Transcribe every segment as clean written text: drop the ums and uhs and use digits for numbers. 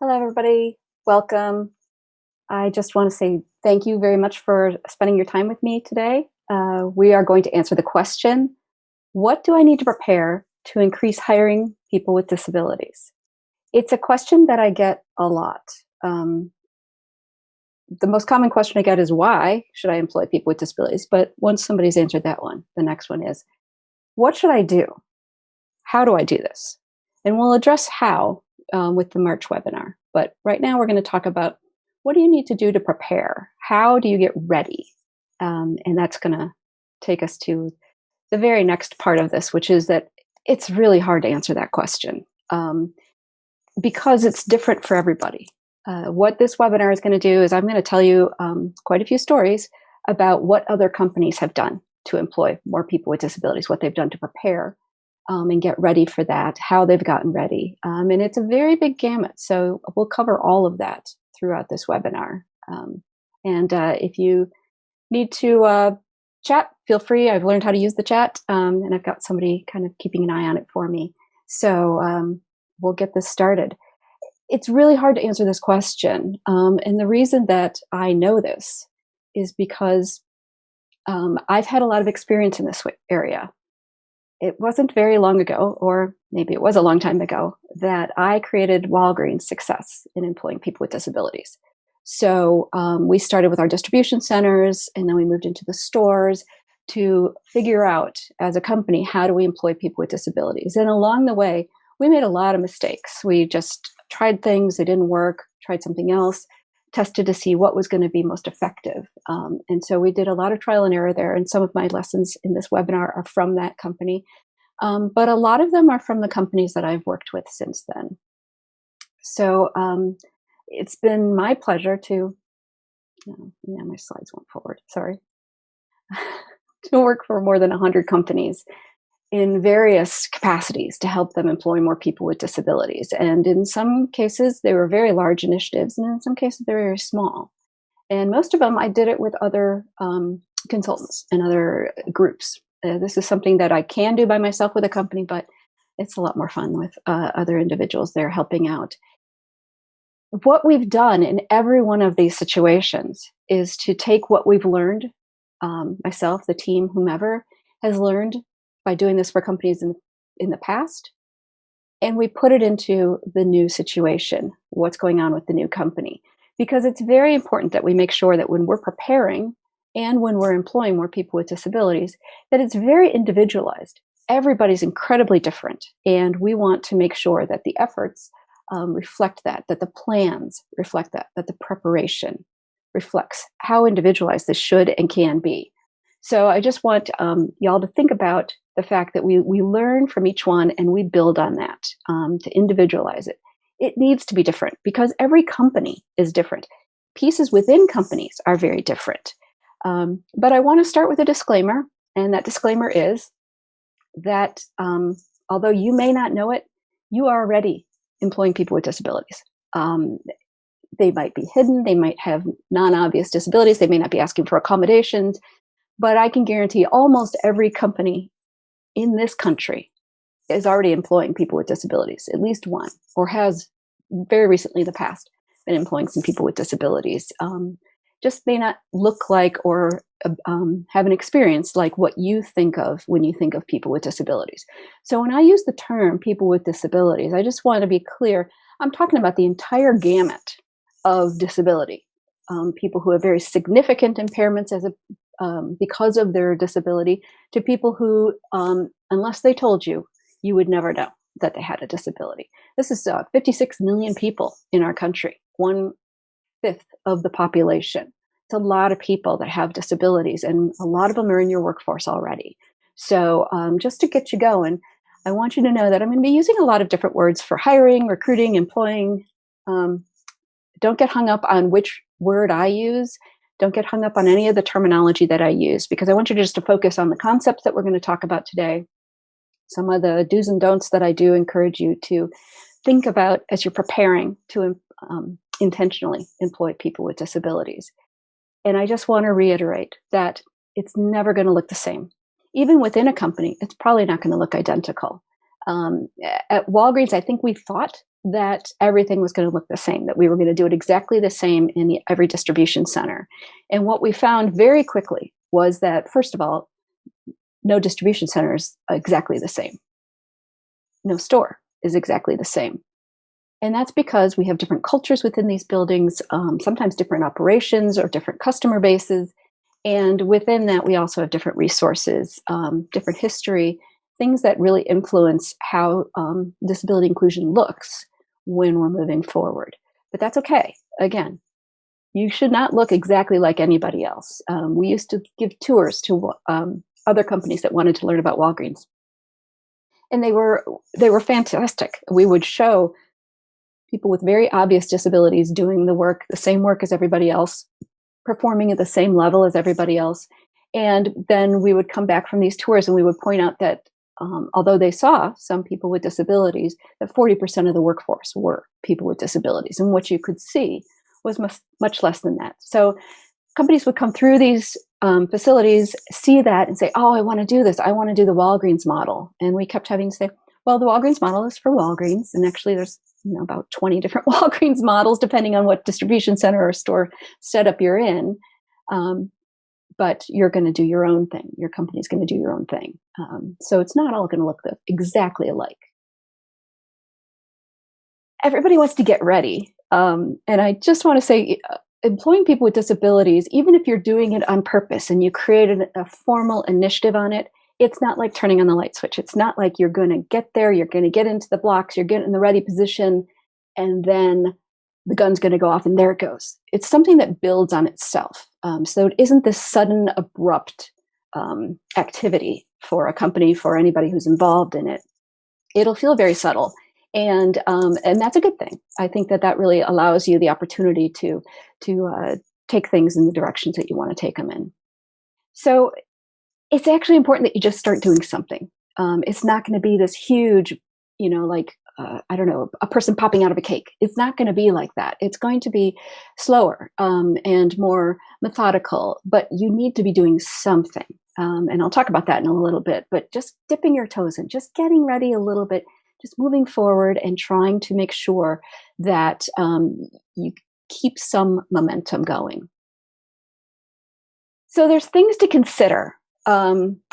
Hello, everybody. Welcome. I just want to say thank you very much for spending your time with me today. We are going to answer the question, what do I need to prepare to increase hiring people with disabilities? It's a question that I get a lot. Um, the most common question I get is, why should I employ people with disabilities? But once somebody's answered that one, the next one is, what should I do? How do I do this? And we'll address how with the March webinar. But right now we're going to talk about, what do you need to do to prepare? How do you get ready? And that's going to take us to the very next part of this, which is that it's really hard to answer that question because it's different for everybody. What this webinar is going to do is I'm going to tell you quite a few stories about what other companies have done to employ more people with disabilities, what they've done to prepare and get ready for that, how they've gotten ready. And it's a very big gamut. So we'll cover all of that throughout this webinar. And if you need to chat, feel free. I've learned how to use the chat, and I've got somebody kind of keeping an eye on it for me. So we'll get this started. It's really hard to answer this question. And the reason that I know this is because I've had a lot of experience in this area. It wasn't very long ago, or maybe it was a long time ago, that I created Walgreens' success in employing people with disabilities. So we started with our distribution centers, and then we moved into the stores to figure out, as a company, how do we employ people with disabilities? And along the way, we made a lot of mistakes. We just tried things, they didn't work, tried something else, tested to see what was going to be most effective. And so we did a lot of trial and error there. And some of my lessons in this webinar are from that company. But a lot of them are from the companies that I've worked with since then. So it's been my pleasure to, my slides went forward, sorry, to work for more than 100 companies in various capacities to help them employ more people with disabilities. And in some cases, they were very large initiatives, and in some cases, they're very small. And most of them, I did it with other consultants and other groups. This is something that I can do by myself with a company, but it's a lot more fun with other individuals there helping out. What we've done in every one of these situations is to take what we've learned, myself, the team, whomever has learned by doing this for companies in the past, and we put it into the new situation, what's going on with the new company. Because it's very important that we make sure that when we're preparing and when we're employing more people with disabilities, that it's very individualized. Everybody's incredibly different, and we want to make sure that the efforts reflect that the plans reflect that the preparation reflects how individualized this should and can be. So I just want y'all to think about the fact that we learn from each one and we build on that to individualize it. It needs to be different because every company is different. Pieces within companies are very different. But I want to start with a disclaimer, and that disclaimer is that although you may not know it, you are already employing people with disabilities. They might be hidden, they might have non-obvious disabilities, they may not be asking for accommodations, but I can guarantee almost every company in this country is already employing people with disabilities, at least one, or has very recently in the past been employing some people with disabilities. Just may not look like or have an experience like what you think of when you think of people with disabilities. So when I use the term people with disabilities, I just want to be clear, I'm talking about the entire gamut of disability. People who have very significant impairments because of their disability, to people who, unless they told you, you would never know that they had a disability. This is 56 million people in our country, 1/5 of the population. It's a lot of people that have disabilities, and a lot of them are in your workforce already. So just to get you going, I want you to know that I'm going to be using a lot of different words for hiring, recruiting, employing. Don't get hung up on which word I use. Don't get hung up on any of the terminology that I use, because I want you just to focus on the concepts that we're going to talk about today. Some of the do's and don'ts that I do encourage you to think about as you're preparing to intentionally employ people with disabilities. And I just want to reiterate that it's never going to look the same. Even within a company, it's probably not going to look identical. At Walgreens, I think we thought that everything was going to look the same, that we were going to do it exactly the same in every distribution center. And what we found very quickly was that, first of all, no distribution center is exactly the same. No store is exactly the same. And that's because we have different cultures within these buildings, sometimes different operations or different customer bases. And within that, we also have different resources, different history, things that really influence how disability inclusion looks when we're moving forward. But that's okay. Again, you should not look exactly like anybody else. We used to give tours to other companies that wanted to learn about Walgreens. And they were fantastic. We would show people with very obvious disabilities doing the same work as everybody else, performing at the same level as everybody else. And then we would come back from these tours and we would point out that although they saw some people with disabilities, that 40% of the workforce were people with disabilities. And what you could see was much less than that. So companies would come through these facilities, see that and say, oh, I want to do this. I want to do the Walgreens model. And we kept having to say, well, the Walgreens model is for Walgreens. And actually there's about 20 different Walgreens models, depending on what distribution center or store setup you're in. But you're going to do your own thing. Your company's going to do your own thing. So it's not all going to look exactly alike. Everybody wants to get ready. And I just want to say, employing people with disabilities, even if you're doing it on purpose and you created a formal initiative on it, it's not like turning on the light switch. It's not like you're going to get there, you're going to get into the blocks, you're getting in the ready position, and then the gun's going to go off and there it goes. It's something that builds on itself. So it isn't this sudden, abrupt activity for a company, for anybody who's involved in it. It'll feel very subtle. And that's a good thing. I think that really allows you the opportunity to take things in the directions that you want to take them in. So it's actually important that you just start doing something. It's not going to be this huge, I don't know, a person popping out of a cake. It's not going to be like that. It's going to be slower and more methodical, but you need to be doing something. And I'll talk about that in a little bit, but just dipping your toes in, just getting ready a little bit, just moving forward and trying to make sure that you keep some momentum going. So there's things to consider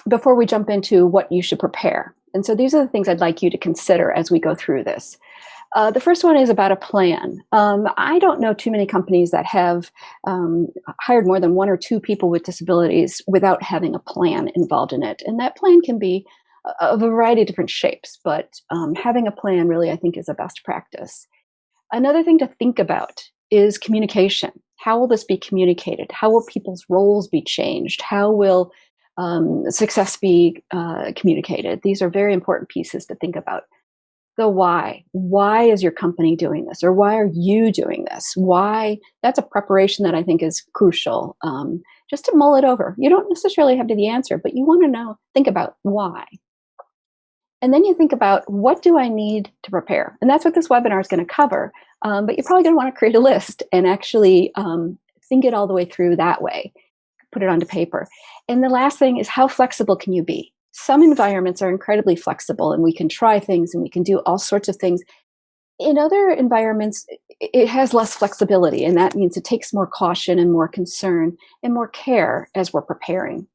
before we jump into what you should prepare. And so these are the things I'd like you to consider as we go through this. The first one is about a plan. I don't know too many companies that have hired more than one or two people with disabilities without having a plan involved in it. And that plan can be of a variety of different shapes, but having a plan really, I think, is a best practice. Another thing to think about is communication. How will this be communicated? How will people's roles be changed? How will success be communicated? These are very important pieces to think about. The why. Why is your company doing this? Or why are you doing this? Why? That's a preparation that I think is crucial. Just to mull it over. You don't necessarily have to the answer, but you want to think about why. And then you think about, what do I need to prepare? And that's what this webinar is going to cover. But you're probably going to want to create a list and actually think it all the way through that way. Put it onto paper. And the last thing is, how flexible can you be? Some environments are incredibly flexible and we can try things and we can do all sorts of things. In other environments, it has less flexibility, and that means it takes more caution and more concern and more care as we're preparing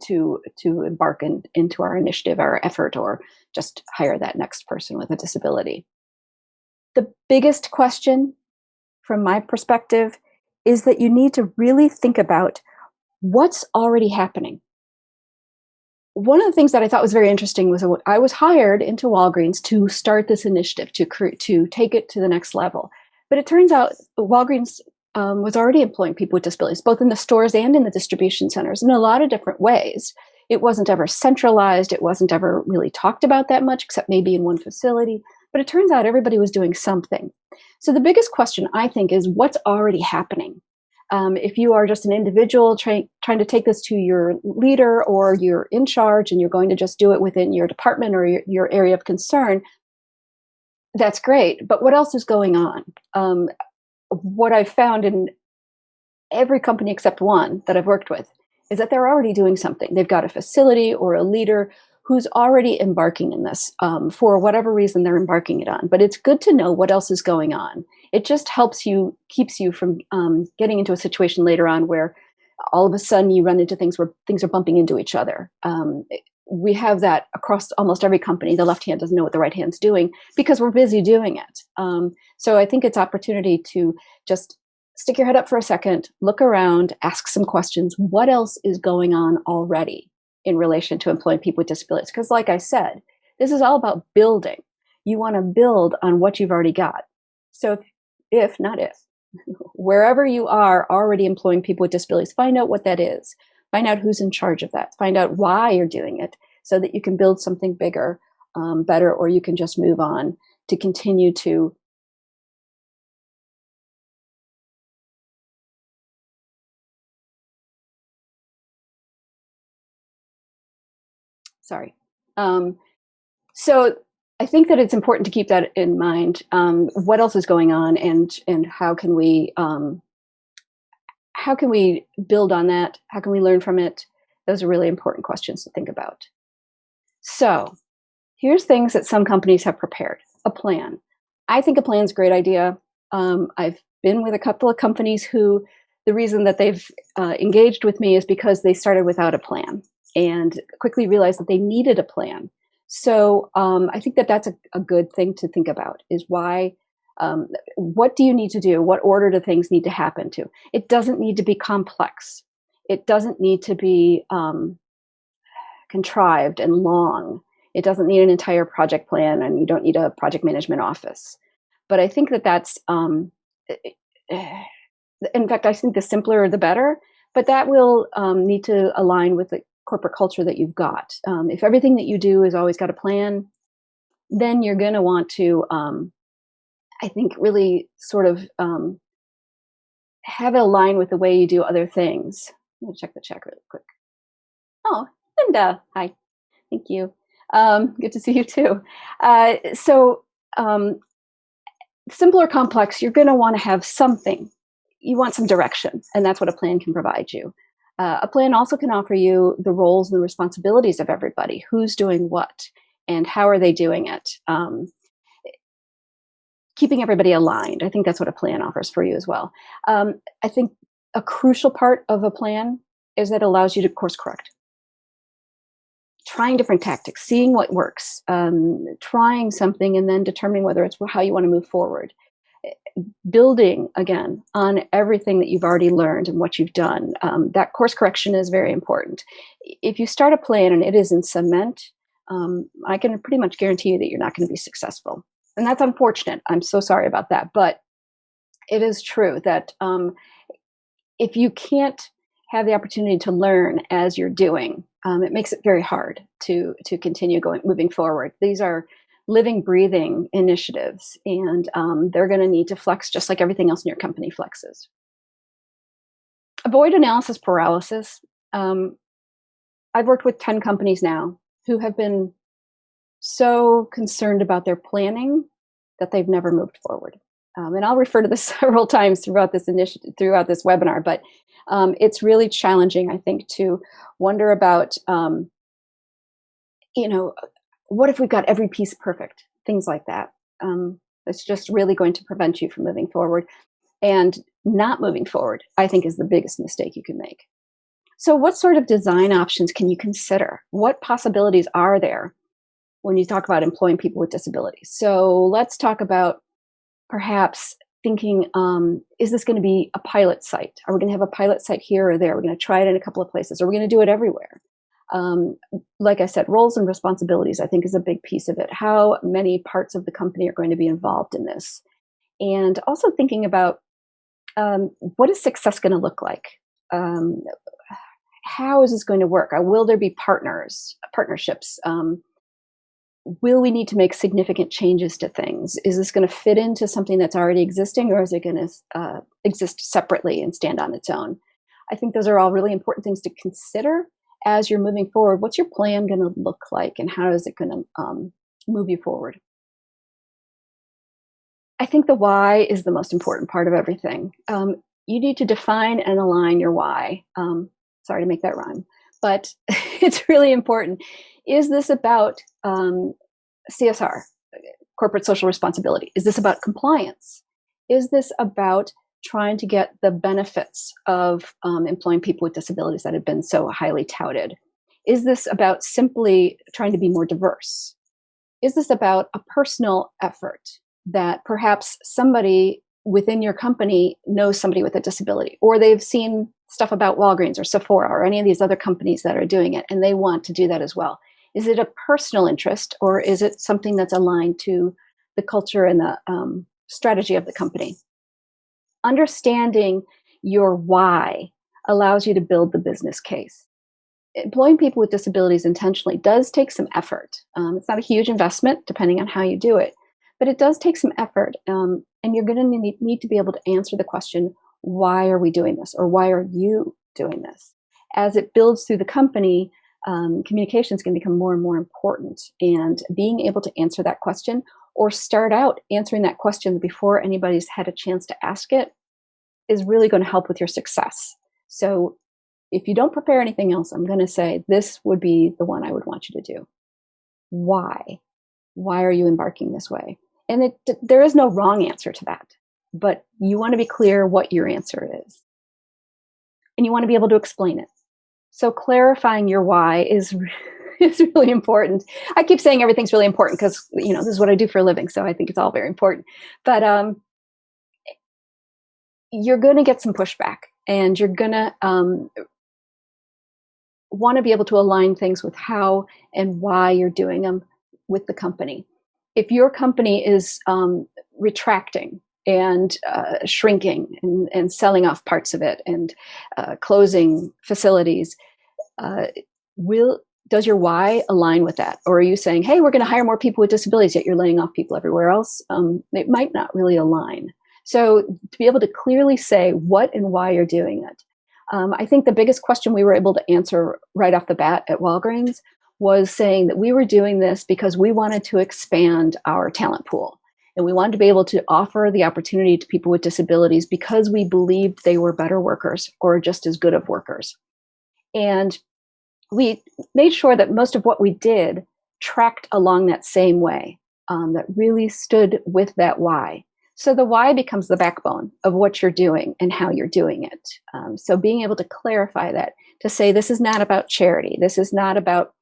to embark into our initiative, our effort, or just hire that next person with a disability. The biggest question from my perspective is that you need to really think about what's already happening. One of the things that I thought was very interesting was I was hired into Walgreens to start this initiative, to take it to the next level. But it turns out Walgreens was already employing people with disabilities, both in the stores and in the distribution centers, in a lot of different ways. It wasn't ever centralized. It wasn't ever really talked about that much, except maybe in one facility. But it turns out everybody was doing something. So the biggest question, I think, is what's already happening? If you are just an individual trying to take this to your leader, or you're in charge and you're going to just do it within your department or your area of concern, that's great. But what else is going on? What I've found in every company except one that I've worked with is that they're already doing something. They've got a facility or a leader who's already embarking in this for whatever reason they're embarking it on. But it's good to know what else is going on. It just keeps you from getting into a situation later on where all of a sudden you run into things where things are bumping into each other. We have that across almost every company. The left hand doesn't know what the right hand's doing because we're busy doing it. So I think it's opportunity to just stick your head up for a second, look around, ask some questions. What else is going on already in relation to employing people with disabilities? Because like I said, this is all about building. You want to build on what you've already got. So if not if, wherever you are already employing people with disabilities, find out what that is. Find out who's in charge of that. Find out why you're doing it so that you can build something bigger, better, or you can just move on to continue to sorry. So I think that it's important to keep that in mind. What else is going on, and how can we build on that? How can we learn from it? Those are really important questions to think about. So here's things that some companies have prepared. A plan. I think a plan is a great idea. I've been with a couple of companies who the reason that they've engaged with me is because they started without a plan and quickly realized that they needed a plan. So I think that that's a good thing to think about is why, what do you need to do? What order do things need to happen to? It doesn't need to be complex. It doesn't need to be contrived and long. It doesn't need an entire project plan, and you don't need a project management office. But I think that that's, in fact, I think the simpler the better, but that will need to align with the corporate culture that you've got. If everything that you do has always got a plan, then you're going to want to, I think, really sort of have it align with the way you do other things. I'm going to check the chat really quick. Oh, Linda, hi. Thank you. Good to see you too. So simple or complex, you're going to want to have something. You want some direction, and that's what a plan can provide you. A plan also can offer you the roles and the responsibilities of everybody, who's doing what, and how are they doing it. Keeping everybody aligned. I think that's what a plan offers for you as well. I think a crucial part of a plan is that it allows you to course correct. Trying different tactics, seeing what works, trying something and then determining whether it's how you want to move forward. Building, again, on everything that you've already learned and what you've done. That course correction is very important. If you start a plan and it is in cement, I can pretty much guarantee you that you're not going to be successful. And that's unfortunate. I'm so sorry about that. But it is true that if you can't have the opportunity to learn as you're doing, it makes it very hard to continue moving forward. These are living, breathing initiatives, and they're going to need to flex just like everything else in your company flexes. Avoid analysis paralysis. I've worked with 10 companies now who have been so concerned about their planning that they've never moved forward. And I'll refer to this several times throughout this throughout this webinar, but it's really challenging, I think, to wonder about, what if we've got every piece perfect? Things like that. It's just really going to prevent you from moving forward. And not moving forward, I think, is the biggest mistake you can make. So what sort of design options can you consider? What possibilities are there when you talk about employing people with disabilities? So let's talk about perhaps thinking, is this going to be a pilot site? Are we going to have a pilot site here or there? We're going to try it in a couple of places. Are we going to do it everywhere? Like I said, roles and responsibilities, I think, is a big piece of it. How many parts of the company are going to be involved in this? And also thinking about what is success going to look like? How is this going to work? Will there be partnerships? Will we need to make significant changes to things? Is this going to fit into something that's already existing, or is it going to exist separately and stand on its own? I think those are all really important things to consider as you're moving forward. What's your plan going to look like, and how is it going to move you forward? I think the why is the most important part of everything. You need to define and align your why. Sorry to make that rhyme, but it's really important. Is this about CSR, corporate social responsibility? Is this about compliance? Is this about trying to get the benefits of employing people with disabilities that have been so highly touted? Is this about simply trying to be more diverse? Is this about a personal effort that perhaps somebody within your company knows somebody with a disability, or they've seen stuff about Walgreens or Sephora or any of these other companies that are doing it, and they want to do that as well? Is it a personal interest, or is it something that's aligned to the culture and the strategy of the company? Understanding your why allows you to build the business case. Employing people with disabilities intentionally does take some effort. It's not a huge investment, depending on how you do it, but it does take some effort. And you're going to need to be able to answer the question, why are we doing this? Or why are you doing this? As it builds through the company, communication is going to become more and more important. And being able to answer that question, or start out answering that question before anybody's had a chance to ask it, is really going to help with your success. So if you don't prepare anything else, I'm going to say this would be the one I would want you to do. Why? Why are you embarking this way? And there is no wrong answer to that, but you want to be clear what your answer is. And you want to be able to explain it. So clarifying your why is really important. I keep saying everything's really important because, this is what I do for a living. So I think it's all very important. But you're going to get some pushback, and you're going to want to be able to align things with how and why you're doing them with the company. If your company is retracting and shrinking and selling off parts of it and closing facilities, does your why align with that? Or are you saying, hey, we're going to hire more people with disabilities, yet you're laying off people everywhere else? It might not really align. So to be able to clearly say what and why you're doing it. I think the biggest question we were able to answer right off the bat at Walgreens was saying that we were doing this because we wanted to expand our talent pool. And we wanted to be able to offer the opportunity to people with disabilities because we believed they were better workers or just as good of workers. And we made sure that most of what we did tracked along that same way, that really stood with that why. So the why becomes the backbone of what you're doing and how you're doing it. So being able to clarify that, to say this is not about charity. This is not about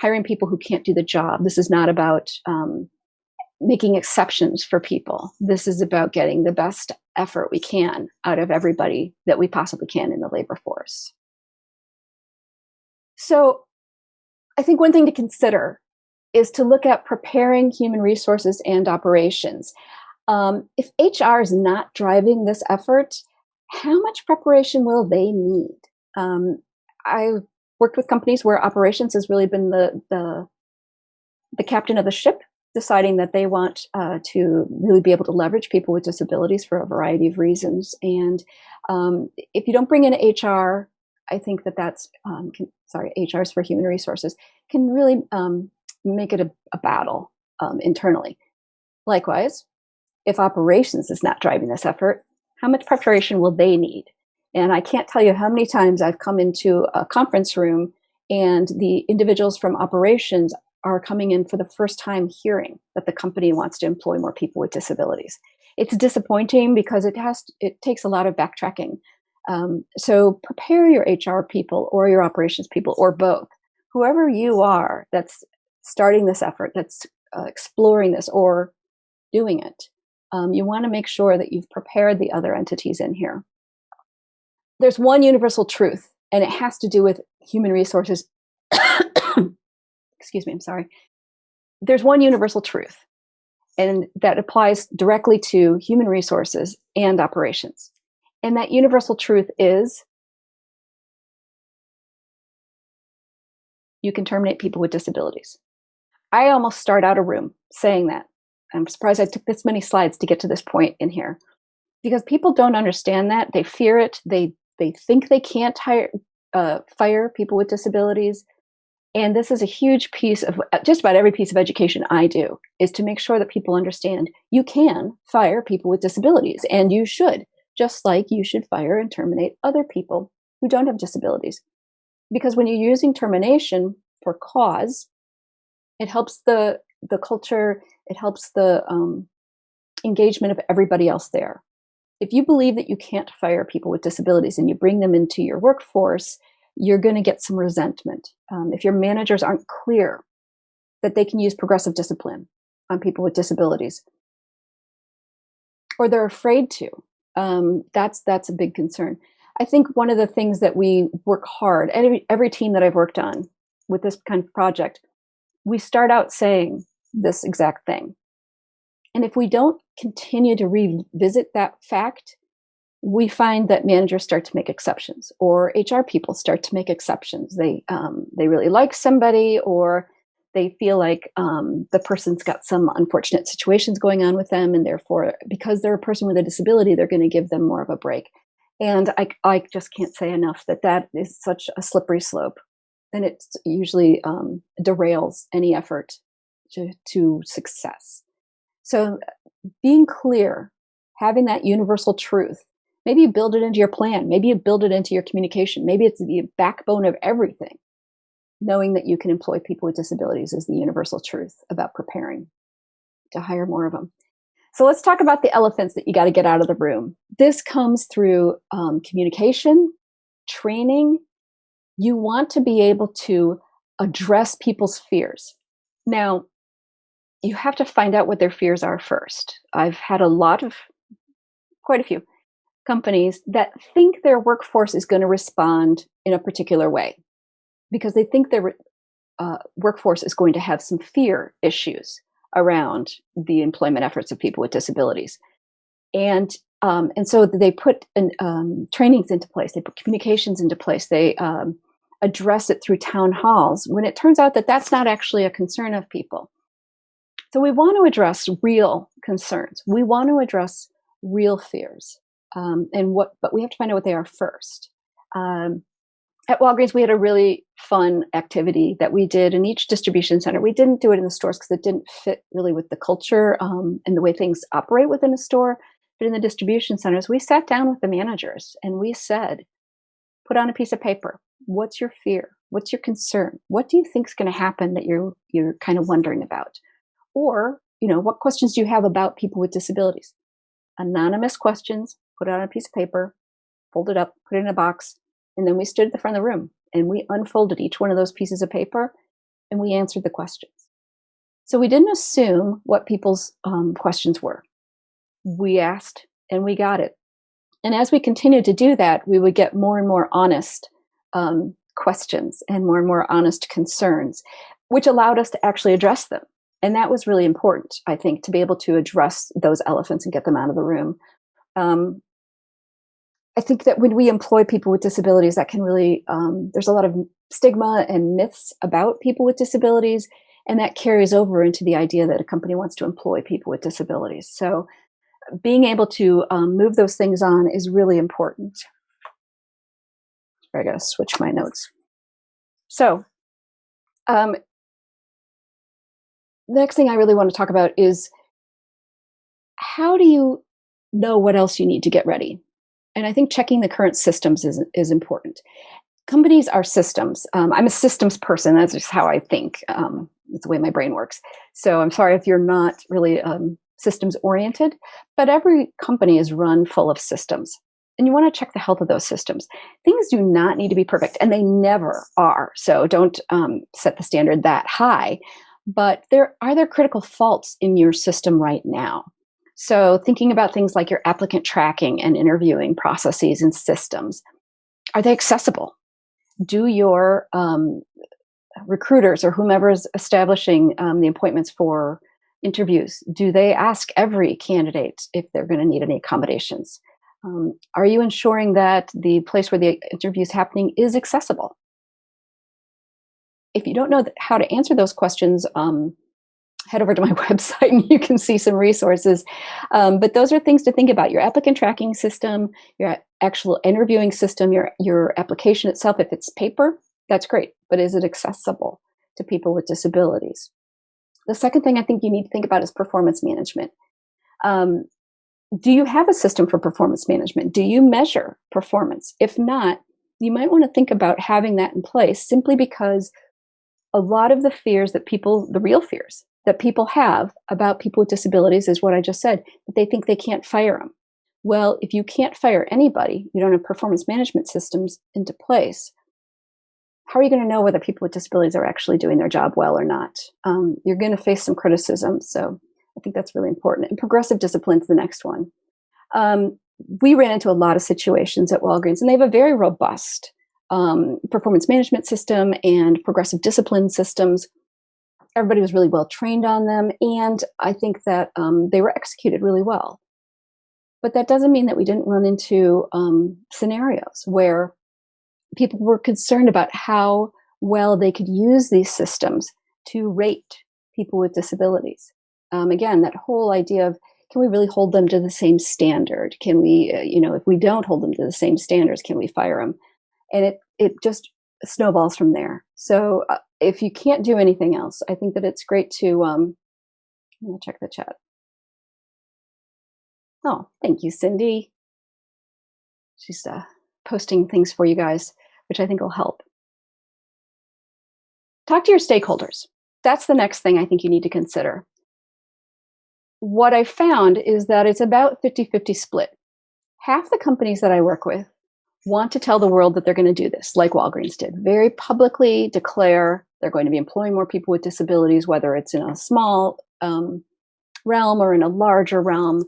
hiring people who can't do the job. This is not about making exceptions for people. This is about getting the best effort we can out of everybody that we possibly can in the labor force. So I think one thing to consider is to look at preparing human resources and operations. If HR is not driving this effort, how much preparation will they need? I've worked with companies where operations has really been the captain of the ship, deciding that they want to really be able to leverage people with disabilities for a variety of reasons. And if you don't bring in HR, I think that's HRs for human resources can really make it a battle internally. Likewise, if operations is not driving this effort, how much preparation will they need? And I can't tell you how many times I've come into a conference room and the individuals from operations are coming in for the first time hearing that the company wants to employ more people with disabilities. It's disappointing because it takes a lot of backtracking. So prepare your HR people or your operations people or both, whoever you are that's starting this effort, that's exploring this or doing it. You want to make sure that you've prepared the other entities in here. There's one universal truth, and it has to do with human resources. Excuse me, I'm sorry. There's one universal truth, and that applies directly to human resources and operations. And that universal truth is you can terminate people with disabilities. I almost start out a room saying that. I'm surprised I took this many slides to get to this point in here, because people don't understand that. They fear it. They think they can't fire people with disabilities. And this is a huge piece of just about every piece of education I do, is to make sure that people understand you can fire people with disabilities, and you should, just like you should fire and terminate other people who don't have disabilities. Because when you're using termination for cause, It helps the culture. It helps the engagement of everybody else there. If you believe that you can't fire people with disabilities and you bring them into your workforce, you're going to get some resentment. If your managers aren't clear that they can use progressive discipline on people with disabilities, or they're afraid to, that's a big concern. I think one of the things that we work hard, every team that I've worked on with this kind of project, we start out saying this exact thing. And if we don't continue to revisit that fact, we find that managers start to make exceptions, or HR people start to make exceptions. They really like somebody, or they feel like the person's got some unfortunate situations going on with them, and therefore, because they're a person with a disability, they're going to give them more of a break. And I just can't say enough that is such a slippery slope, and it usually derails any effort to success. So being clear, having that universal truth, maybe you build it into your plan, maybe you build it into your communication, maybe it's the backbone of everything. Knowing that you can employ people with disabilities is the universal truth about preparing to hire more of them. So let's talk about the elephants that you got to get out of the room. This comes through communication, training. You want to be able to address people's fears. Now, you have to find out what their fears are first. I've had quite a few companies that think their workforce is going to respond in a particular way because they think their workforce is going to have some fear issues around the employment efforts of people with disabilities. And so they put trainings into place, they put communications into place, they address it through town halls, when it turns out that that's not actually a concern of people. So we want to address real concerns. We want to address real fears, but we have to find out what they are first. At Walgreens, we had a really fun activity that we did in each distribution center. We didn't do it in the stores because it didn't fit really with the culture and the way things operate within a store. But in the distribution centers, we sat down with the managers and we said, put on a piece of paper. What's your fear? What's your concern? What do you think is going to happen that you're kind of wondering about? Or, what questions do you have about people with disabilities? Anonymous questions, put it on a piece of paper, fold it up, put it in a box, and then we stood at the front of the room and we unfolded each one of those pieces of paper and we answered the questions. So we didn't assume what people's questions were. We asked and we got it. And as we continued to do that, we would get more and more honest questions and more honest concerns, which allowed us to actually address them. And that was really important, I think, to be able to address those elephants and get them out of the room. I think that when we employ people with disabilities, that can really, there's a lot of stigma and myths about people with disabilities, and that carries over into the idea that a company wants to employ people with disabilities. So being able to move those things on is really important. I got to switch my notes. So the next thing I really want to talk about is how do you know what else you need to get ready? And I think checking the current systems is important. Companies are systems. I'm a systems person. That's just how I think. It's the way my brain works. So I'm sorry if you're not really systems oriented, but every company is run full of systems. And you want to check the health of those systems. Things do not need to be perfect, and they never are. So don't set the standard that high. But are there critical faults in your system right now? So thinking about things like your applicant tracking and interviewing processes and systems, are they accessible? Do your recruiters or whomever is establishing the appointments for interviews, do they ask every candidate if they're going to need any accommodations? Are you ensuring that the place where the interview is happening is accessible? If you don't know how to answer those questions, head over to my website and you can see some resources. But those are things to think about. Your applicant tracking system, your actual interviewing system, your application itself. If it's paper, that's great. But is it accessible to people with disabilities? The second thing I think you need to think about is performance management. Do you have a system for performance management? Do you measure performance? If not, you might want to think about having that in place simply because a lot of the fears that the real fears that people have about people with disabilities is what I just said, that they think they can't fire them. Well, if you can't fire anybody, you don't have performance management systems into place, how are you going to know whether people with disabilities are actually doing their job well or not? You're going to face some criticism. So I think that's really important. And progressive discipline is the next one. We ran into a lot of situations at Walgreens, and they have a very robust performance management system and progressive discipline systems. Everybody was really well trained on them, and I think that they were executed really well. But that doesn't mean that we didn't run into scenarios where people were concerned about how well they could use these systems to rate people with disabilities. Again, that whole idea of, can we really hold them to the same standard? Can we, if we don't hold them to the same standards, can we fire them? And it just snowballs from there. So if you can't do anything else, I think that it's great to, I'm going to check the chat. Oh, thank you, Cindy. She's posting things for you guys, which I think will help. Talk to your stakeholders. That's the next thing I think you need to consider. What I found is that it's about 50-50 split. Half the companies that I work with want to tell the world that they're going to do this, like Walgreens did, very publicly declare they're going to be employing more people with disabilities, whether it's in a small realm or in a larger realm.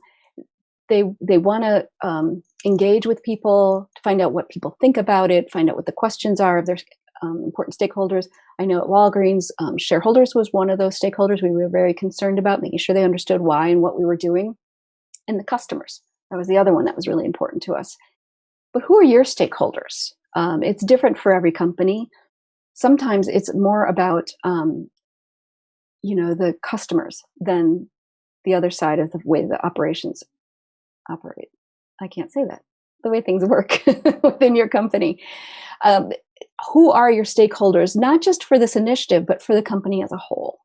They want to engage with people to find out what people think about it, find out what the questions are of their important stakeholders. I know at Walgreens, shareholders was one of those stakeholders we were very concerned about, making sure they understood why and what we were doing. And the customers, that was the other one that was really important to us. But who are your stakeholders? It's different for every company. Sometimes it's more about, the customers than the other side of the way the operations operate. I can't say that. The way things work within your company. Who are your stakeholders, not just for this initiative, but for the company as a whole?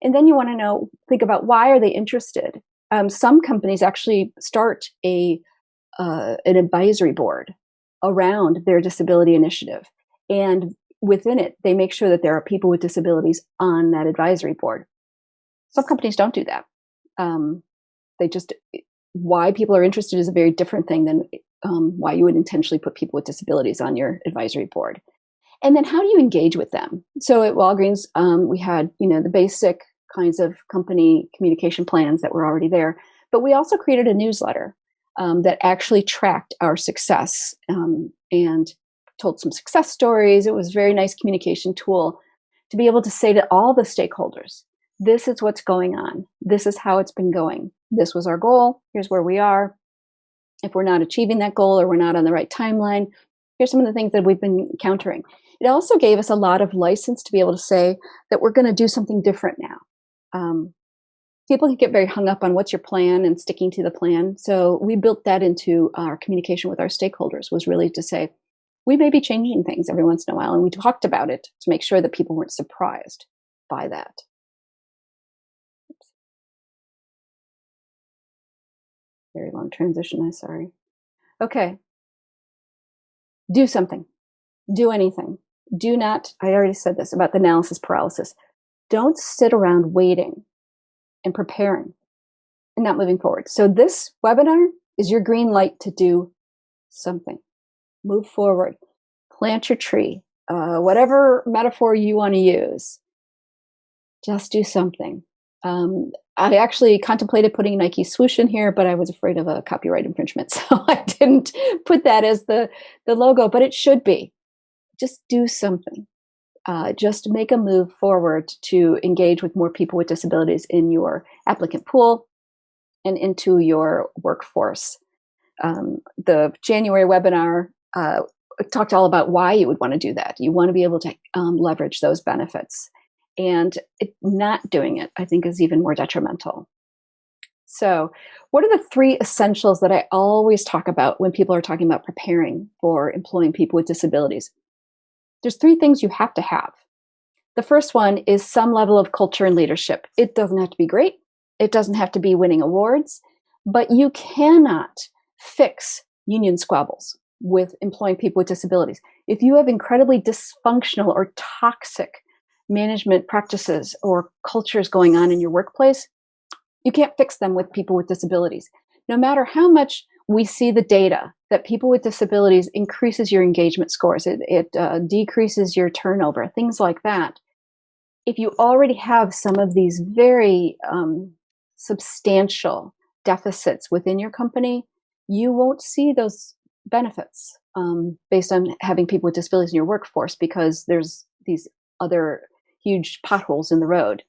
And then you want to think about, why are they interested? Some companies actually start an advisory board around their disability initiative. And within it, they make sure that there are people with disabilities on that advisory board. Some companies don't do that. Why people are interested is a very different thing than why you would intentionally put people with disabilities on your advisory board. And then how do you engage with them? So at Walgreens, we had, the basic kinds of company communication plans that were already there, but we also created a newsletter that actually tracked our success and told some success stories. It was a very nice communication tool to be able to say to all the stakeholders, this is what's going on. This is how it's been going. This was our goal. Here's where we are. If we're not achieving that goal or we're not on the right timeline, here's some of the things that we've been encountering. It also gave us a lot of license to be able to say that we're going to do something different now. People can get very hung up on what's your plan and sticking to the plan. So we built that into our communication with our stakeholders, was really to say, we may be changing things every once in a while. And we talked about it to make sure that people weren't surprised by that. Oops. Very long transition, I'm sorry. Okay. Do something. Do anything. Do not, I already said this about the analysis paralysis. Don't sit around waiting and preparing and not moving forward. So this webinar is your green light to do something. Move forward. Plant your tree. Whatever metaphor you want to use. Just do something. I actually contemplated putting Nike swoosh in here, but I was afraid of a copyright infringement. So I didn't put that as the logo, but it should be. Just do something. Just make a move forward to engage with more people with disabilities in your applicant pool and into your workforce. The January webinar talked all about why you would want to do that. You want to be able to leverage those benefits. And not doing it, I think, is even more detrimental. So what are the 3 essentials that I always talk about when people are talking about preparing for employing people with disabilities? There's 3 things you have to have. The first one is some level of culture and leadership. It doesn't have to be great. It doesn't have to be winning awards, but you cannot fix union squabbles with employing people with disabilities. If you have incredibly dysfunctional or toxic management practices or cultures going on in your workplace, you can't fix them with people with disabilities. No matter how much we see the data that people with disabilities increases your engagement scores, it decreases your turnover, things like that. If you already have some of these very substantial deficits within your company, you won't see those benefits based on having people with disabilities in your workforce because there's these other huge potholes in the road.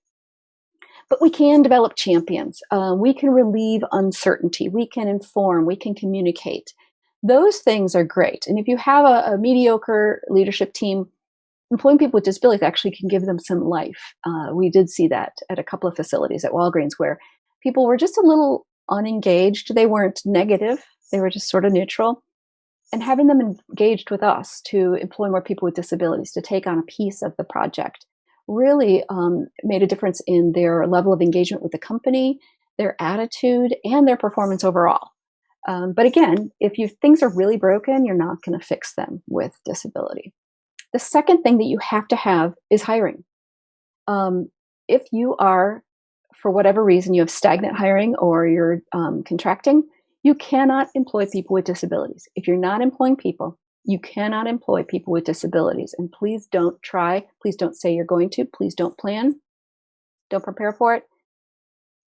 But we can develop champions. We can relieve uncertainty. We can inform. We can communicate. Those things are great. And if you have a mediocre leadership team, employing people with disabilities actually can give them some life. We did see that at a couple of facilities at Walgreens where people were just a little unengaged. They weren't negative. They were just sort of neutral. And having them engaged with us to employ more people with disabilities, to take on a piece of the project, really made a difference in their level of engagement with the company, their attitude, and their performance overall. But again, if things are really broken, you're not going to fix them with disability. The second thing that you have to have is hiring. If you are, for whatever reason, you have stagnant hiring or you're contracting, you cannot employ people with disabilities. If you're not employing people, you cannot employ people with disabilities. And please don't try. Please don't say you're going to. Please don't plan. Don't prepare for it.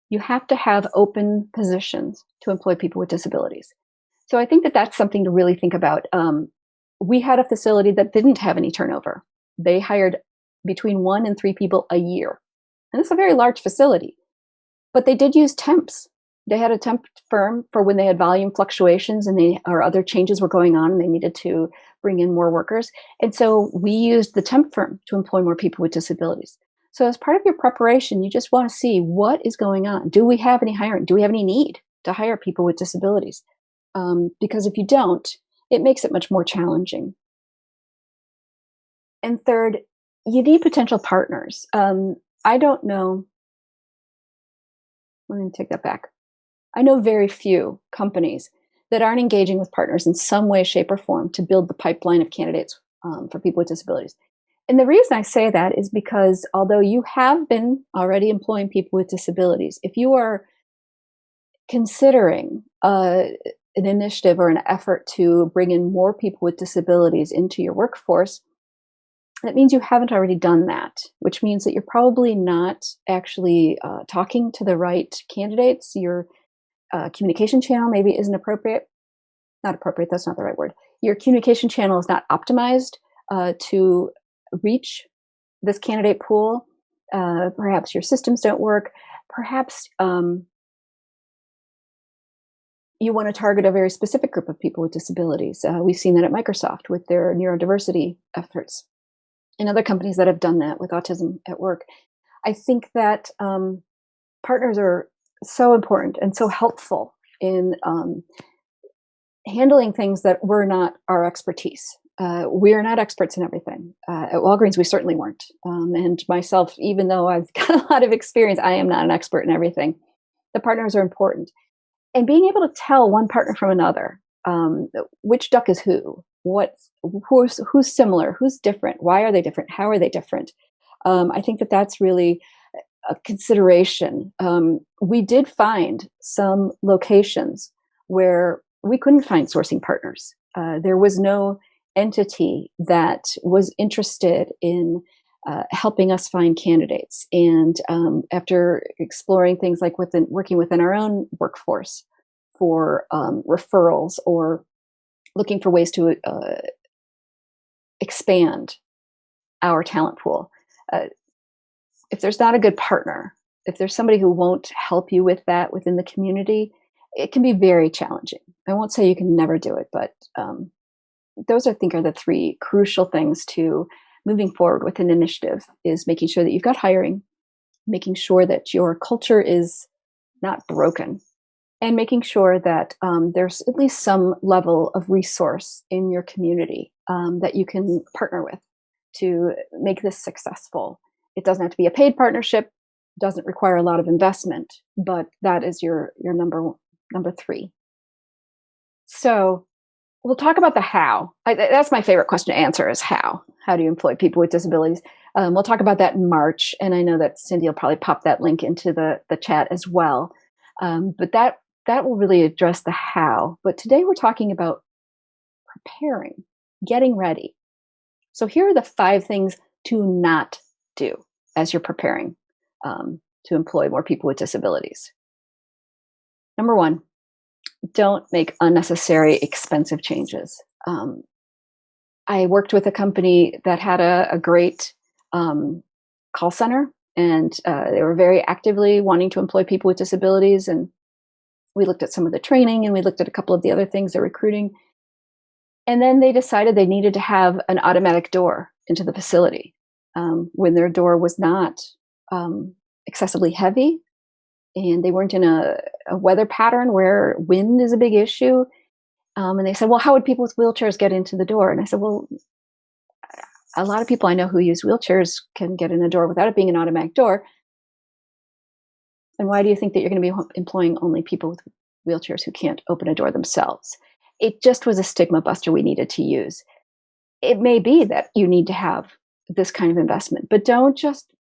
You have to have open positions to employ people with disabilities. So I think that that's something to really think about. We had a facility that didn't have any turnover. They hired between 1 and 3 people a year. And it's a very large facility. But they did use temps. They had a temp firm for when they had volume fluctuations or other changes were going on and they needed to bring in more workers. And so we used the temp firm to employ more people with disabilities. So as part of your preparation, you just want to see what is going on. Do we have any hiring? Do we have any need to hire people with disabilities? Because if you don't, it makes it much more challenging. And third, you need potential partners. I don't know. Let me take that back. I know very few companies that aren't engaging with partners in some way, shape, or form to build the pipeline of candidates for people with disabilities. And the reason I say that is because although you have been already employing people with disabilities, if you are considering an initiative or an effort to bring in more people with disabilities into your workforce, that means you haven't already done that, which means that you're probably not actually talking to the right candidates. Your communication channel maybe isn't appropriate. Not appropriate, that's not the right word. Your communication channel is not optimized to reach this candidate pool. Perhaps your systems don't work. Perhaps you want to target a very specific group of people with disabilities. We've seen that at Microsoft with their neurodiversity efforts and other companies that have done that with autism at work. I think that partners are so important and so helpful in handling things that were not our expertise. We are not experts in everything. At Walgreens, we certainly weren't. And myself, even though I've got a lot of experience, I am not an expert in everything. The partners are important. And being able to tell one partner from another, which duck is who's similar, who's different, why are they different, how are they different? I think that that's really a consideration. We did find some locations where we couldn't find sourcing partners. There was no entity that was interested in helping us find candidates. And after exploring things like working within our own workforce for referrals or looking for ways to expand our talent pool, if there's not a good partner, if there's somebody who won't help you with that within the community, it can be very challenging. I won't say you can never do it, but those I think are the 3 crucial things to moving forward with an initiative: is making sure that you've got hiring, making sure that your culture is not broken, and making sure that there's at least some level of resource in your community that you can partner with to make this successful. It doesn't have to be a paid partnership, doesn't require a lot of investment, but that is your number 3. So we'll talk about the how. That's my favorite question to answer, is how. How do you employ people with disabilities? We'll talk about that in March, and I know that Cindy will probably pop that link into the chat as well. But that will really address the how. But today we're talking about preparing, getting ready. So here are the 5 things to not do as you're preparing to employ more people with disabilities. Number 1, don't make unnecessary expensive changes. I worked with a company that had a great call center, and they were very actively wanting to employ people with disabilities. And we looked at some of the training, and we looked at a couple of the other things they're recruiting. And then they decided they needed to have an automatic door into the facility when their door was not excessively heavy, and they weren't in a weather pattern where wind is a big issue. And they said, well, how would people with wheelchairs get into the door? And I said, well, a lot of people I know who use wheelchairs can get in the door without it being an automatic door. And why do you think that you're going to be employing only people with wheelchairs who can't open a door themselves? It just was a stigma buster we needed to use. It may be that you need to have this kind of investment, but don't just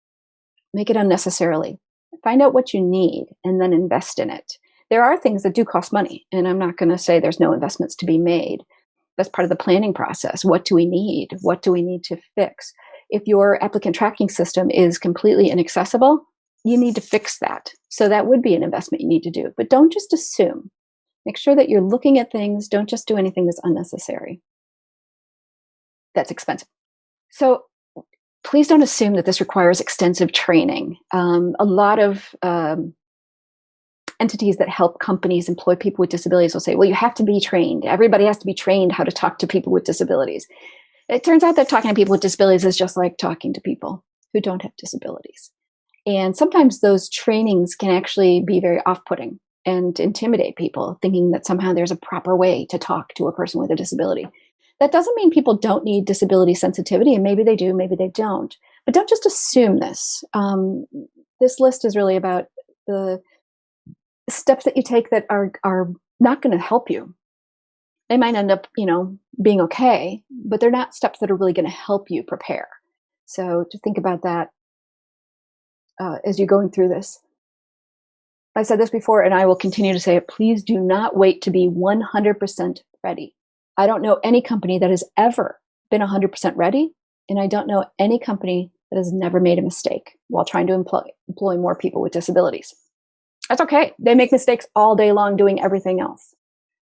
make it unnecessarily. Find out what you need and then invest in it. There are things that do cost money, and I'm not going to say there's no investments to be made. That's part of the planning process. What do we need? What do we need to fix? If your applicant tracking system is completely inaccessible, you need to fix that. So that would be an investment you need to do. But don't just assume. Make sure that you're looking at things. Don't just do anything that's unnecessary. That's expensive. So please don't assume that this requires extensive training. A lot of entities that help companies employ people with disabilities will say, well, you have to be trained. Everybody has to be trained how to talk to people with disabilities. It turns out that talking to people with disabilities is just like talking to people who don't have disabilities. And sometimes those trainings can actually be very off-putting and intimidate people, thinking that somehow there's a proper way to talk to a person with a disability. That doesn't mean people don't need disability sensitivity, and maybe they do, maybe they don't. But don't just assume this. This list is really about the steps that you take that are not going to help you. They might end up, being okay, but they're not steps that are really going to help you prepare. So to think about that as you're going through this. I said this before, and I will continue to say it. Please do not wait to be 100% ready. I don't know any company that has ever been 100% ready, and I don't know any company that has never made a mistake while trying to employ more people with disabilities. That's okay. They make mistakes all day long doing everything else.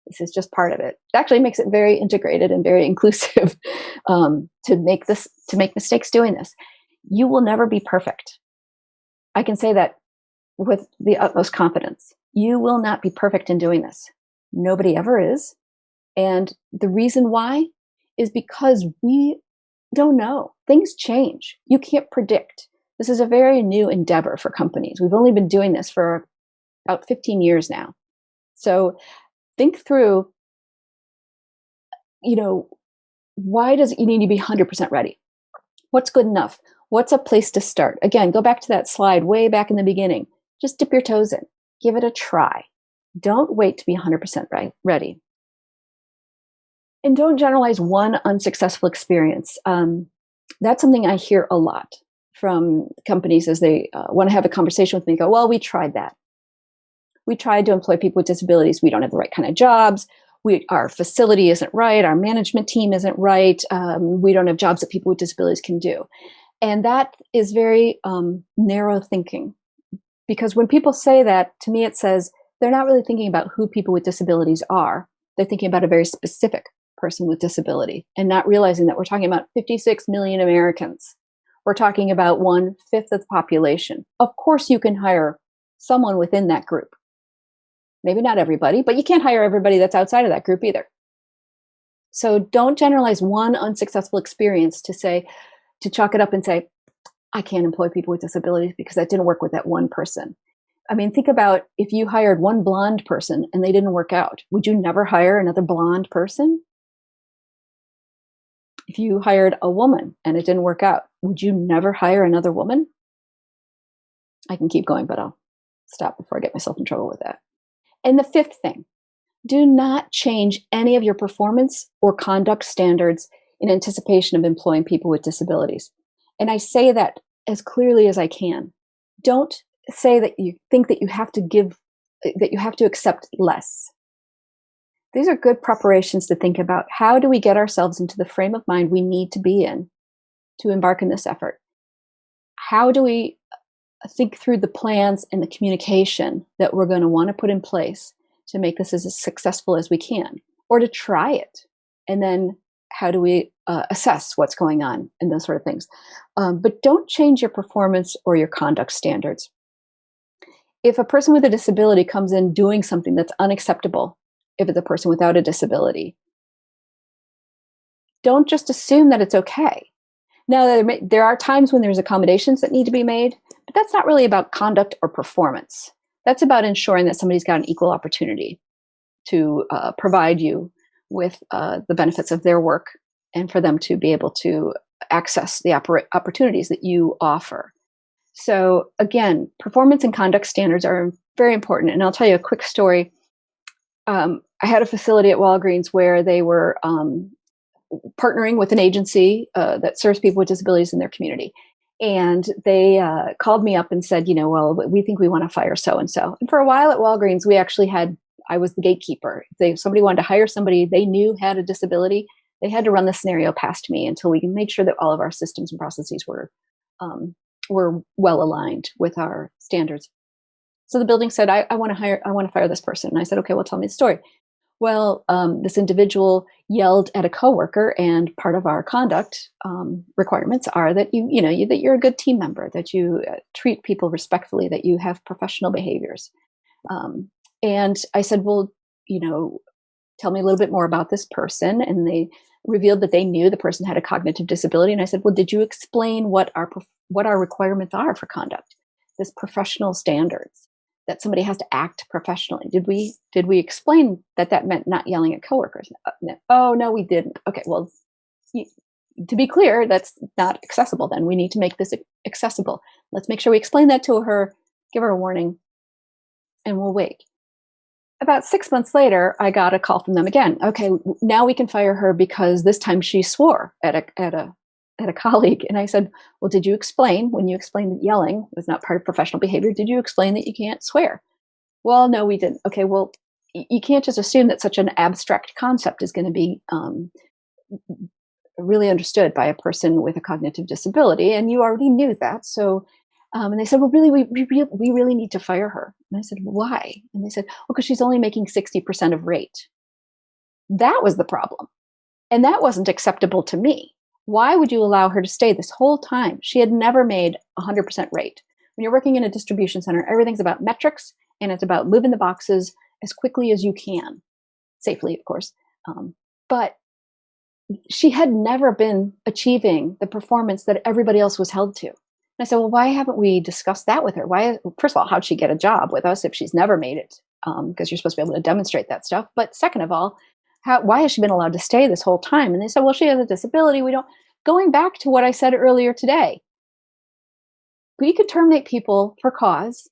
This is just part of it. It actually makes it very integrated and very inclusive to make mistakes doing this. You will never be perfect. I can say that with the utmost confidence. You will not be perfect in doing this. Nobody ever is. And the reason why is because we don't know. Things change. You can't predict. This is a very new endeavor for companies. We've only been doing this for about 15 years now. So think through, why does you need to be 100% ready? What's good enough? What's a place to start? Again, go back to that slide way back in the beginning. Just dip your toes in. Give it a try. Don't wait to be 100% ready. And don't generalize one unsuccessful experience. That's something I hear a lot from companies as they want to have a conversation with me. Go, well, we tried that. We tried to employ people with disabilities. We don't have the right kind of jobs. Our facility isn't right. Our management team isn't right. We don't have jobs that people with disabilities can do. And that is very narrow thinking. Because when people say that, to me, it says they're not really thinking about who people with disabilities are. They're thinking about a very specific person with disability and not realizing that we're talking about 56 million Americans. We're talking about 1/5 of the population. Of course, you can hire someone within that group. Maybe not everybody, but you can't hire everybody that's outside of that group either. So don't generalize one unsuccessful experience to chalk it up and say, I can't employ people with disabilities because that didn't work with that one person. I mean, think about if you hired one blonde person and they didn't work out, would you never hire another blonde person? If you hired a woman and it didn't work out, would you never hire another woman? I can keep going, but I'll stop before I get myself in trouble with that. And the 5th thing, do not change any of your performance or conduct standards in anticipation of employing people with disabilities. And I say that as clearly as I can. Don't say that you think that you have to give, that you have to accept less. These are good preparations to think about. How do we get ourselves into the frame of mind we need to be in to embark in this effort? How do we think through the plans and the communication that we're going to want to put in place to make this as successful as we can, or to try it? And then how do we assess what's going on and those sort of things? But don't change your performance or your conduct standards. If a person with a disability comes in doing something that's unacceptable, if it's a person without a disability, don't just assume that it's okay. Now, there are times when there's accommodations that need to be made, but that's not really about conduct or performance. That's about ensuring that somebody's got an equal opportunity to provide you with the benefits of their work and for them to be able to access the opportunities that you offer. So again, performance and conduct standards are very important. And I'll tell you a quick story. I had a facility at Walgreens where they were partnering with an agency that serves people with disabilities in their community. And they called me up and said, well, we think we want to fire so-and-so. And for a while at Walgreens, I was the gatekeeper. If somebody wanted to hire somebody they knew had a disability, they had to run the scenario past me until we made sure that all of our systems and processes were well aligned with our standards. So the building said, I want to fire this person. And I said, okay, well, tell me the story. Well, this individual yelled at a coworker, and part of our conduct requirements are that that you're a good team member, that you treat people respectfully, that you have professional behaviors. And I said, well, tell me a little bit more about this person. And they revealed that they knew the person had a cognitive disability. And I said, well, did you explain what our requirements are for conduct? This professional standards, that somebody has to act professionally. Did we explain that meant not yelling at coworkers? Oh, no, we didn't. Okay, well, to be clear, that's not accessible then. We need to make this accessible. Let's make sure we explain that to her, give her a warning, and we'll wait. About 6 months later, I got a call from them again. Okay, now we can fire her because this time she swore at a colleague. And I said, well, did you explain, when you explained that yelling was not part of professional behavior, did you explain that you can't swear? Well, no, we didn't. Okay, well, you can't just assume that such an abstract concept is going to be really understood by a person with a cognitive disability. And you already knew that. So, and they said, well, really, we really need to fire her. And I said, why? And they said, well, because she's only making 60% of rate. That was the problem. And that wasn't acceptable to me. Why would you allow her to stay this whole time? She had never made 100% rate. When you're working in a distribution center, everything's about metrics, and it's about moving the boxes as quickly as you can, safely, of course. But she had never been achieving the performance that everybody else was held to. And I said, well, why haven't we discussed that with her? First of all, how'd she get a job with us if she's never made it? Because you're supposed to be able to demonstrate that stuff. But second of all, why has she been allowed to stay this whole time? And they said, well, she has a disability. Going back to what I said earlier today, we could terminate people for cause,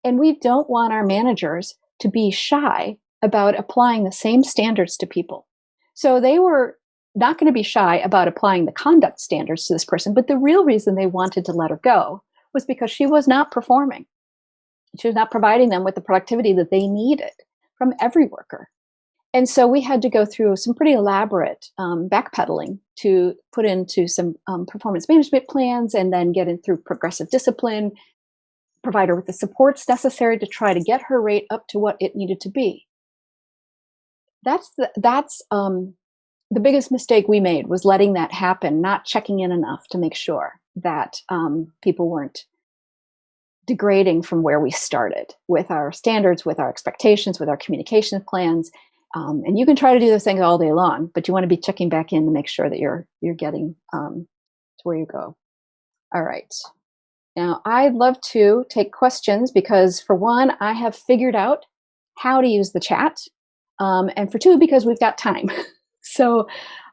and we don't want our managers to be shy about applying the same standards to people. So they were not going to be shy about applying the conduct standards to this person, but the real reason they wanted to let her go was because she was not performing. She was not providing them with the productivity that they needed from every worker. And so we had to go through some pretty elaborate backpedaling to put into some performance management plans, and then get in through progressive discipline, provide her with the supports necessary to try to get her rate up to what it needed to be. That's the biggest mistake we made, was letting that happen, not checking in enough to make sure that people weren't degrading from where we started with our standards, with our expectations, with our communication plans. And you can try to do those things all day long, but you want to be checking back in to make sure that you're getting to where you go. All right. Now, I'd love to take questions because, for one, I have figured out how to use the chat. And for two, because we've got time. So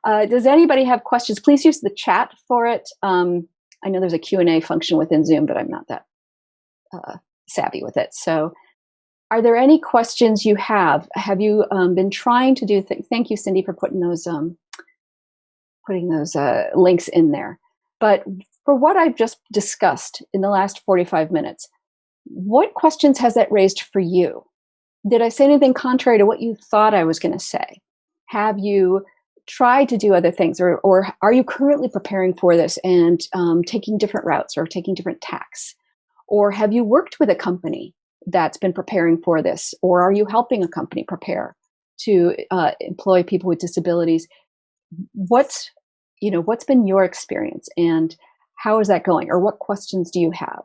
does anybody have questions? Please use the chat for it. I know there's a Q&A function within Zoom, but I'm not that savvy with it. So are there any questions you have? Have you been trying to do thank you, Cindy, for putting those links in there. But For what I've just discussed in the last 45 minutes, what questions has that raised for you? Did I say anything contrary to what you thought I was going to say? Have you tried to do other things, or are you currently preparing for this and taking different routes or taking different tacks? Or have you worked with a company that's been preparing for this, or are you helping a company prepare to employ people with disabilities? What's been your experience, and how is that going, or what questions do you have?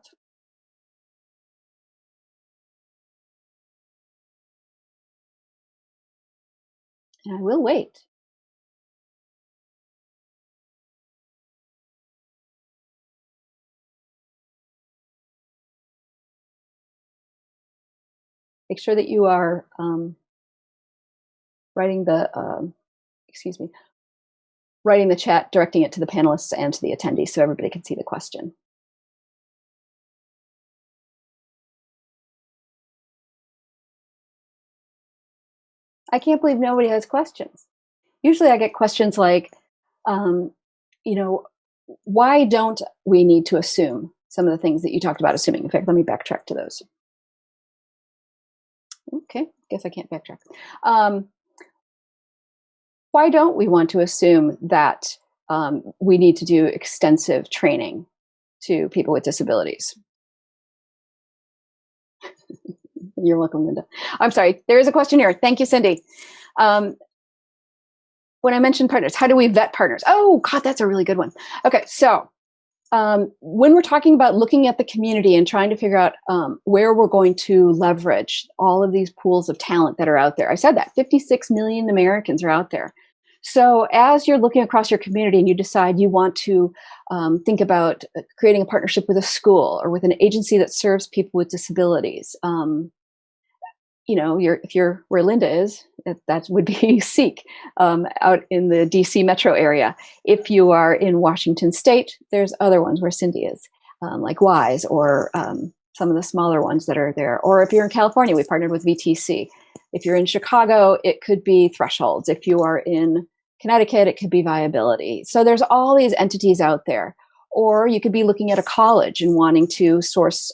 And I will wait. Make sure that you are writing the excuse me, writing the chat, directing it to the panelists and to the attendees so everybody can see the question. I can't believe nobody has questions. Usually I get questions like, um, you know, why don't we need to assume some of the things that you talked about assuming? In fact, let me backtrack to those. Okay, guess I can't backtrack. Um, why don't we want to assume that we need to do extensive training to people with disabilities? You're welcome, Linda. I'm sorry, there is a question here. Thank you, Cindy. Um, when I mentioned partners, how do we vet partners? Oh, God, that's a really good one. Okay, so when we're talking about looking at the community and trying to figure out where we're going to leverage all of these pools of talent that are out there, I said that 56 million Americans are out there. So as you're looking across your community and you decide you want to think about creating a partnership with a school or with an agency that serves people with disabilities, if you're where Linda is, that would be Seek out in the DC metro area. If you are in Washington State, there's other ones where Cindy is, like WISE or some of the smaller ones that are there. Or if you're in California, we partnered with VTC. If you're in Chicago, it could be Thresholds. If you are in Connecticut, it could be Viability. So there's all these entities out there. Or you could be looking at a college and wanting to source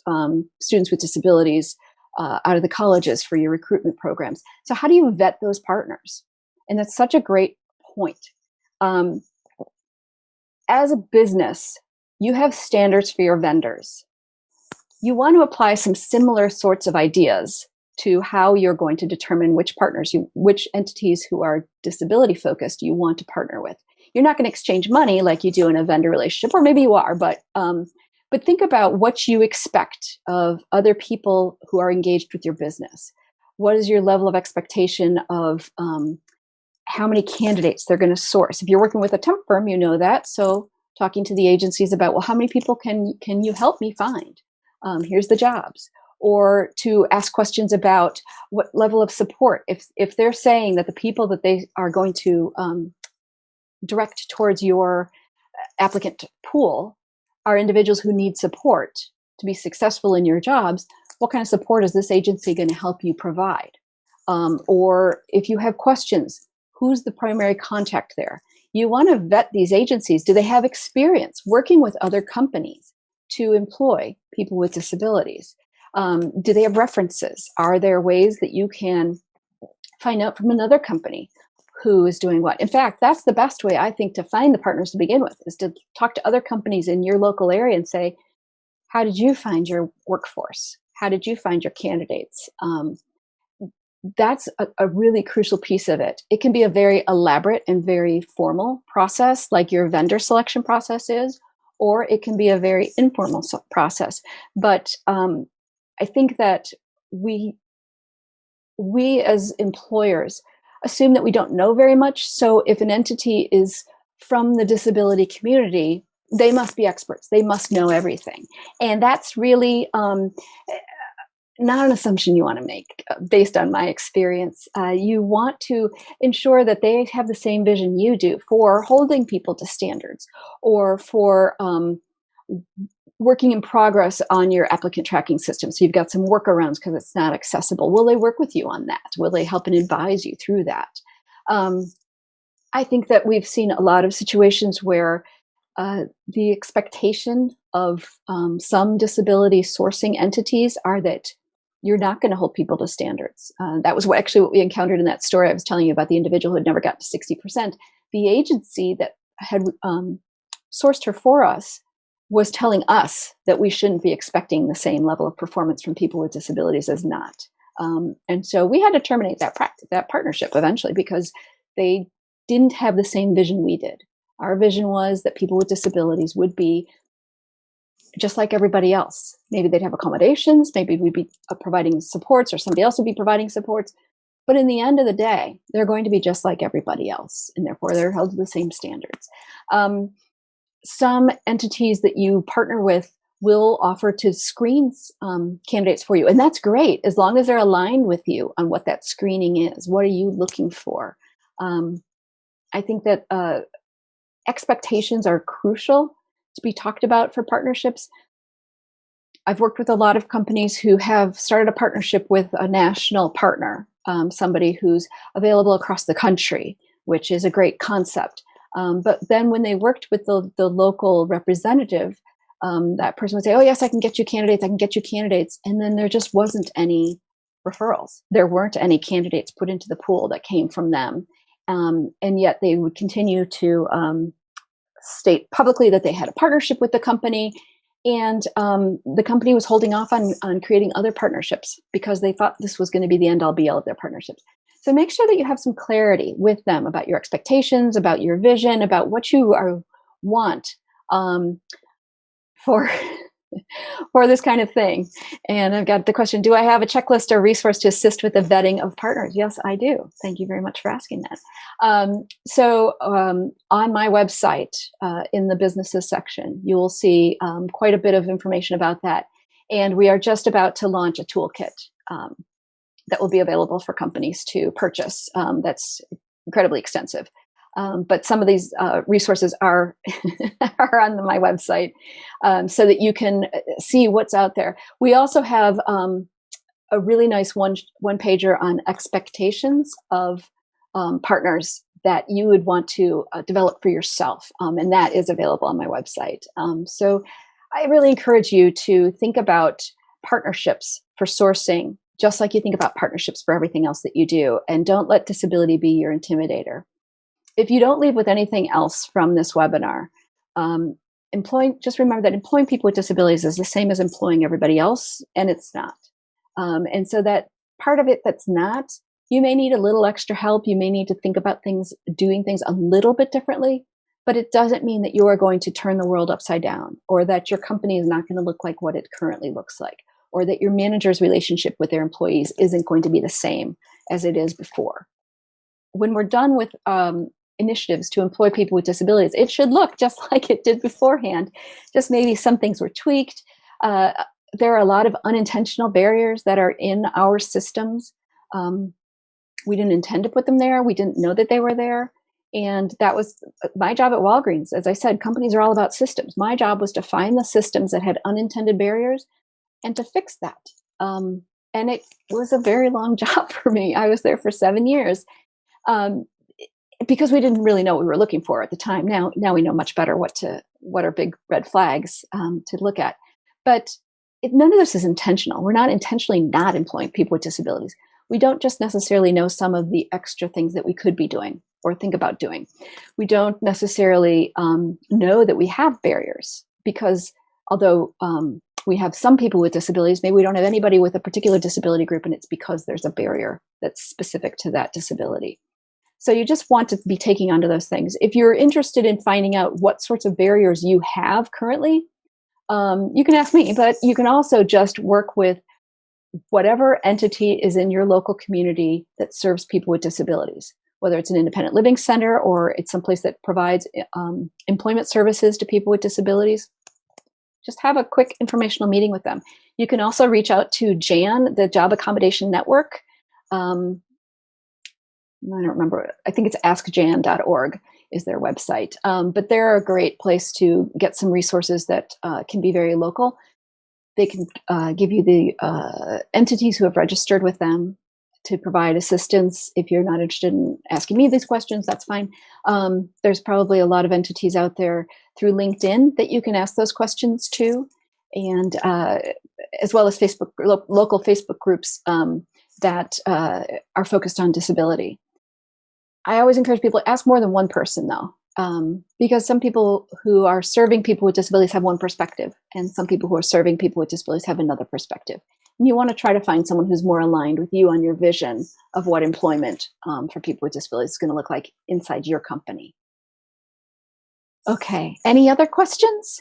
students with disabilities out of the colleges for your recruitment programs. So how do you vet those partners? And that's such a great point. As a business, you have standards for your vendors. You want to apply some similar sorts of ideas to how you're going to determine which which entities who are disability focused you want to partner with. You're not going to exchange money like you do in a vendor relationship, or maybe you are, but think about what you expect of other people who are engaged with your business. What is your level of expectation of how many candidates they're going to source? If you're working with a temp firm, you know that. So talking to the agencies about, well, how many people can you help me find? Here's the jobs. Or to ask questions about what level of support. If they're saying that the people that they are going to direct towards your applicant pool are individuals who need support to be successful in your jobs, what kind of support is this agency going to help you provide? Or if you have questions, who's the primary contact there? You want to vet these agencies. Do they have experience working with other companies to employ people with disabilities? Do they have references? Are there ways that you can find out from another company who is doing what? In fact, that's the best way, I think, to find the partners to begin with, is to talk to other companies in your local area and say, how did you find your workforce? How did you find your candidates? That's a really crucial piece of it. It can be a very elaborate and very formal process, like your vendor selection process is, or it can be a very informal process. But I think that we as employers assume that we don't know very much. So if an entity is from the disability community, they must be experts. They must know everything. And that's really not an assumption you want to make based on my experience. You want to ensure that they have the same vision you do for holding people to standards, or for working in progress on your applicant tracking system. So you've got some workarounds because it's not accessible. Will they work with you on that? Will they help and advise you through that? I think that we've seen a lot of situations where The expectation of some disability sourcing entities are that you're not going to hold people to standards. That was actually what we encountered in that story I was telling you about, the individual who had never got to 60%. The agency that had sourced her for us was telling us that we shouldn't be expecting the same level of performance from people with disabilities as not. And so we had to terminate that partnership eventually because they didn't have the same vision we did. Our vision was that people with disabilities would be just like everybody else. Maybe they'd have accommodations, maybe we'd be providing supports, or somebody else would be providing supports. But in the end of the day, they're going to be just like everybody else, and therefore they're held to the same standards. Some entities that you partner with will offer to screen candidates for you, and that's great as long as they're aligned with you on what that screening is. What are you looking for? I think that expectations are crucial to be talked about for partnerships. I've worked with a lot of companies who have started a partnership with a national partner, somebody who's available across the country, which is a great concept. But then when they worked with the local representative, that person would say, oh yes, I can get you candidates, I can get you candidates. And then there just wasn't any referrals. There weren't any candidates put into the pool that came from them. And yet they would continue to state publicly that they had a partnership with the company. And the company was holding off on creating other partnerships because they thought this was going to be the end all be all of their partnerships. So make sure that you have some clarity with them about your expectations, about your vision, about what you want for for this kind of thing. And I've got the question, do I have a checklist or resource to assist with the vetting of partners? Yes, I do. Thank you very much for asking that. So on my website, in the businesses section, you will see quite a bit of information about that. And we are just about to launch a toolkit that will be available for companies to purchase. That's incredibly extensive. But some of these resources are are on my website, so that you can see what's out there. We also have a really nice one pager on expectations of partners that you would want to develop for yourself, and that is available on my website. So I really encourage you to think about partnerships for sourcing, just like you think about partnerships for everything else that you do, and don't let disability be your intimidator. If you don't leave with anything else from this webinar, just remember that employing people with disabilities is the same as employing everybody else, and it's not. And so that part of it that's not, you may need a little extra help. You may need to think about doing things a little bit differently, but it doesn't mean that you are going to turn the world upside down, or that your company is not going to look like what it currently looks like, or that your manager's relationship with their employees isn't going to be the same as it is before. When we're done with initiatives to employ people with disabilities, it should look just like it did beforehand. Just maybe some things were tweaked. There are a lot of unintentional barriers that are in our systems. We didn't intend to put them there. We didn't know that they were there. And that was my job at Walgreens. As I said, companies are all about systems. My job was to find the systems that had unintended barriers and to fix that. And it was a very long job for me. I was there for 7 years. Because we didn't really know what we were looking for at the time. Now we know much better what are big red flags to look at. But none of this is intentional. We're not intentionally not employing people with disabilities. We don't just necessarily know some of the extra things that we could be doing or think about doing. We don't necessarily know that we have barriers, because although we have some people with disabilities, maybe we don't have anybody with a particular disability group, and it's because there's a barrier that's specific to that disability. So you just want to be taking onto those things. If you're interested in finding out what sorts of barriers you have currently, you can ask me, but you can also just work with whatever entity is in your local community that serves people with disabilities, whether it's an independent living center or it's someplace that provides employment services to people with disabilities. Just have a quick informational meeting with them. You can also reach out to JAN, the Job Accommodation Network. I don't remember. I think it's askjan.org is their website. But they're a great place to get some resources that can be very local. They can give you the entities who have registered with them, to provide assistance. If you're not interested in asking me these questions, that's fine. There's probably a lot of entities out there through LinkedIn that you can ask those questions to, and as well as Facebook, local Facebook groups that are focused on disability. I always encourage people to ask more than one person, though, because some people who are serving people with disabilities have one perspective, and some people who are serving people with disabilities have another perspective. And you want to try to find someone who's more aligned with you on your vision of what employment for people with disabilities is going to look like inside your company. Okay, any other questions?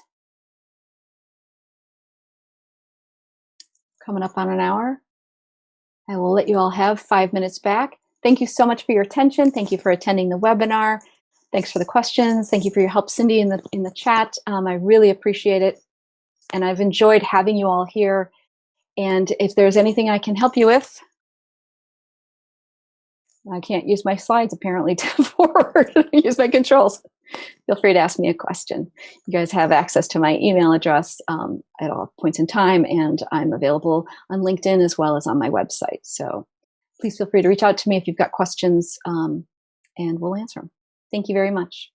Coming up on an hour. I will let you all have 5 minutes back. Thank you so much for your attention. Thank you for attending the webinar. Thanks for the questions. Thank you for your help, Cindy, in the chat. I really appreciate it. And I've enjoyed having you all here. And if there's anything I can help you with, I can't use my slides apparently to forward, use my controls. Feel free to ask me a question. You guys have access to my email address at all points in time, and I'm available on LinkedIn as well as on my website. So please feel free to reach out to me if you've got questions, and we'll answer them. Thank you very much.